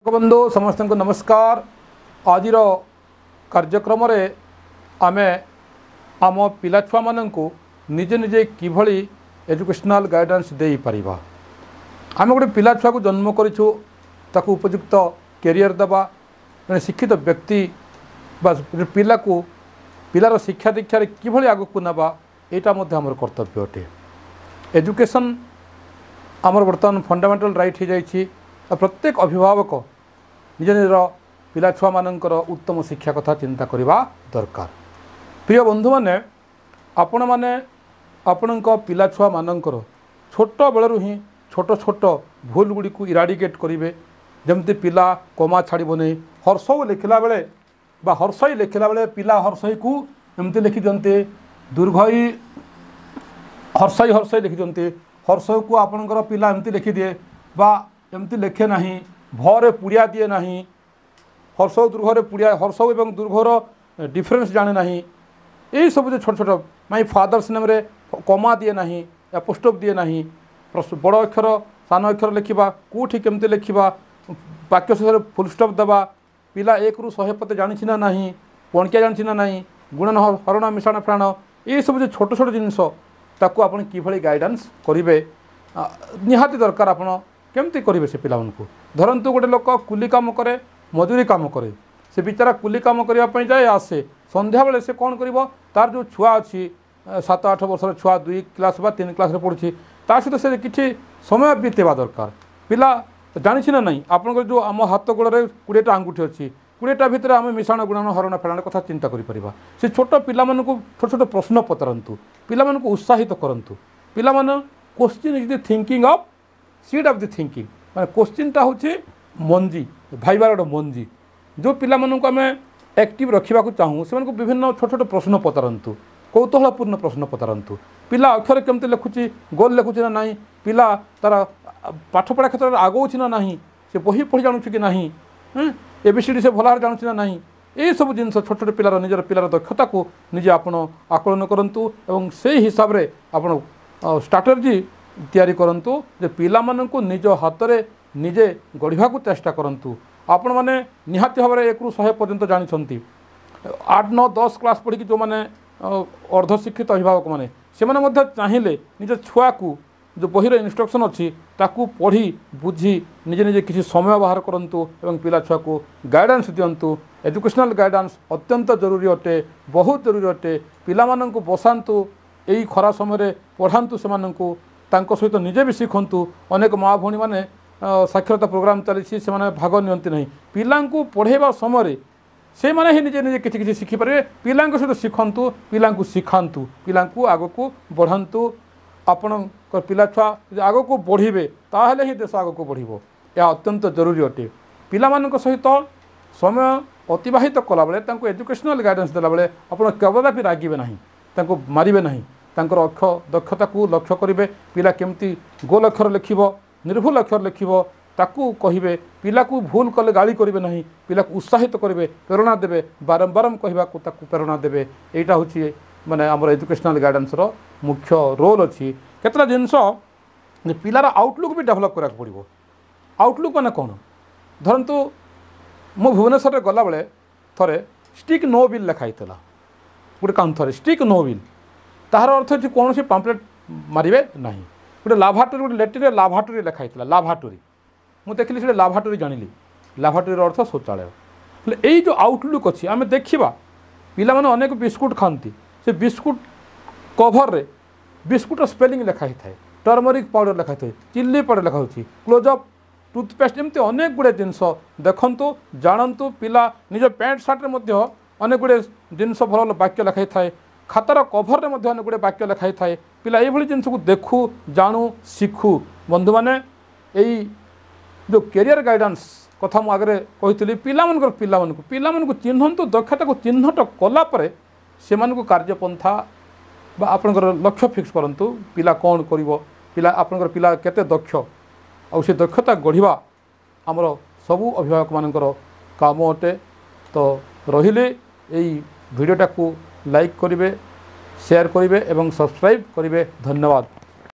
बंधु समस्त को नमस्कार। आज कार्यक्रम आमे आम पिला छुआ मानू निजे निजे किभली एजुकेशनल गाइडेंस दे पारिबा। आम गोटे पिला छुआ को जन्म करूँ ताकू उपयुक्त कैरियर देवा जड़े शिक्षित व्यक्ति पिला को पिलार शिक्षा दीक्षा किभली आग को नवा यहाँ आमर कर्तव्य अटे। एजुकेशन आमर बर्तमान फंडामेंटल राइट हो जाइए। प्रत्येक अभिभावक निज निज पिला छुआ मानकर उत्तम शिक्षा कथा चिंता करवा दरकार। प्रिय बंधु माने आपण माने आपण पिला छुआ मानकर छोट बेलू ही छोट छोट भूल गुड़ी को इराडिकेट करेंगे। जमती पिला कमा छाड़बनी हर्ष लिखला बेले बा हर्षई लिखला बेले पिला हर्षई को एमती लिखि दियंते दुर्घई हर्षई हर्षई लिखि दियंते हर्ष को आपणकर पिला एमती लिखि दिए बा एमती लिखे ना भरे पुड़िया दिए ना हर्ष दुर्घरे पुड़िया हर्ष एवं दुर्घर डिफरेन्स जाने ना यही सब जो छोट छोट माई फादर्स नेम रे कमा दिए ना एपोस्ट्रोफ दिए ना बड़ अक्षर सान अक्षर लिखा कौटी केमती लिखा वाक्य शेष फुल स्टॉप देवा पिला 1 ରୁ 100 पते जानी ना पणकिया जानी ना गुणन हरण मिश्रण प्राण ये सब जो छोट छोट जिनस ताकू आप किभली गाइडेंस करेंगे निहाती दरकार। आप केमती करेंगे से पिला को धरतु गोटे लोक कुली काम करे मजूरी काम करे से बेचारा कुली काम करने जाए आसे संध्या बेले से कौन कर तार जो छुआ अच्छी 7-8 वर्षर छुआ 2 क्लास बा 3 क्लास पढ़ुची ता सहित से किसी समय बीतेवा दरकार। पिला जानी ना नहीं आपंकर जो आम हाथ गोड़े 20टा आंगुठी अच्छी 20टा भितर आम मिश्रण गुणन हरण फेराण कथा चिंता करें। से छोट पिला छोट छोट प्रश्न पचारतु पिला उत्साहित करूँ। पिला question is the thinking of seed of the thinking माने क्वेश्चनटा हूँ मंजी भाईबार गोटे मंजी जो पिला मानू आम एक्टिव रखा चाहूँ से विभिन्न छोट छोट प्रश्न पचारतु कौतूहलपूर्ण प्रश्न पचारतु। पिला अक्षर केमती लिखुची गोल लिखुची ना नहीं पिला तार पाठ पढ़ा क्षेत्र में आगौची ना नहीं से बही पढ़ी जानूँ कि नहीं एबीसीडी से भल जानूँ ना नहीं यही सब जिन छोट छोट पिलार निजर पिलार दक्षता को निजे आपण आकलन करूँ और से हिसाब से आप स्ट्राटेजी तैयारी करूँ जे पिला माननकु निज हाथ में निजे गढ़ा को चेष्टा करूँ। आपण मैंने निहाती भाव में 1 ରୁ 100 पर्यंत जानी 8, 9, 10 क्लास पढ़ी जो मैंने अर्धशिक्षित अभिभावक मैंने से चाहिए निज छुआ को जो बहिर इंस्ट्रक्शन अच्छी ताकू पढ़ी बुझी निजे निजे किसी समय बाहर करूँ और पिला छुआ को गाइडेंस दिंतु। एजुकेशनल गाइडेंस अत्यंत जरूरी अटे बहुत जरूरी अटे। पिला माननकु बसातु यही खरा समय पढ़ातु से सहित निजे भी शिखंतु। अनेक माँ भौणी मैंने साक्षरता प्रोग्राम चली से भाग नियंती नहीं पिला पढ़ेवा समय से माने ही निजे निजे किसी किसी शिखिपारे पिला सहित शिखंतु पिला शिखातु पिला आग को बढ़ातु। आपण पिला छुआ आग को बढ़े ताहले ही देश आग को बढ़ यह अत्यंत जरूरी अटे। पिला मानक सहित समय अतिबाहित कला बेले एजुकेशनल गाइडेंस देला बेले आपण कदापि रागिबे नहीं मारिबे नहीं दक्षता को लक्ष्य करेंगे। पिला केमती गोल अक्षर लिखिबो निर्भुल अक्षर लिखिबो ताकू कहिबे पिला को भूल कले गाली करेंगे नहीं पिला को उत्साहित करेंगे प्रेरणा देवे बारंबार कहवा को ताकू प्रेरणा देवे यहाँ हूँ माने आमर एजुकेशनल गाइडेंस रो मुख्य रोल अच्छी। केतला जिनस पिलार आउटलुक भी डेभलप करा पड़ो। आउटलुक माने कौन धरतु मु भुवनेश्वर गला बेले थरे स्टिक नो बिल लिखाई गोटे कांथरे स्टिक नो बिल तार अर्थ अच्छी कौन सी पाम्पलेट मारे ना गोटे लाभाटोरी गोटे लेटर लाभाटोरी लिखाई लाभाटोरी मुझे देखिली से लाभाटोरी जानी लाभाटोरी अर्थ शौचालय यही जो आउटलुक अच्छी आम देखा पिला माने अनेक बिस्कुट खाती से बिस्कुट कभर रे बिस्कुट स्पेलिंग लिखाई थाए टर्मरिक पाउडर लिखाई थाए चिल्ली पाउडर लिखा क्लोजअप टूथपेस्ट एमती अनेक गुड़े जिनस देखु जानतु। पिला निज पैंट सार्टे अनेक गुड़े जिनस भल वाक्य लिखाई थाए खातार कभर में अनेक गुड़े वाक्य लिखाई थाए पिला ये जिनस को देखू जानू शिखु। बंधु मैंने यही जो कैरियर गाइडेंस कथा मुझे कही पिला चिन्हतु दक्षता को चिन्हट कलापर से कार्यपंथा बा आपनकर लक्ष्य फिक्स करंतु पिला कौन करिवो पिला आपनकर पिला केते दक्ष आ से दक्षता गढ़िबा आमर सबू अभिभावक मानकर काम अटे। तो रहिले एई भिडियोटा को लाइक करिवे शेयर करिवे एवं सब्सक्राइब करिवे। धन्यवाद।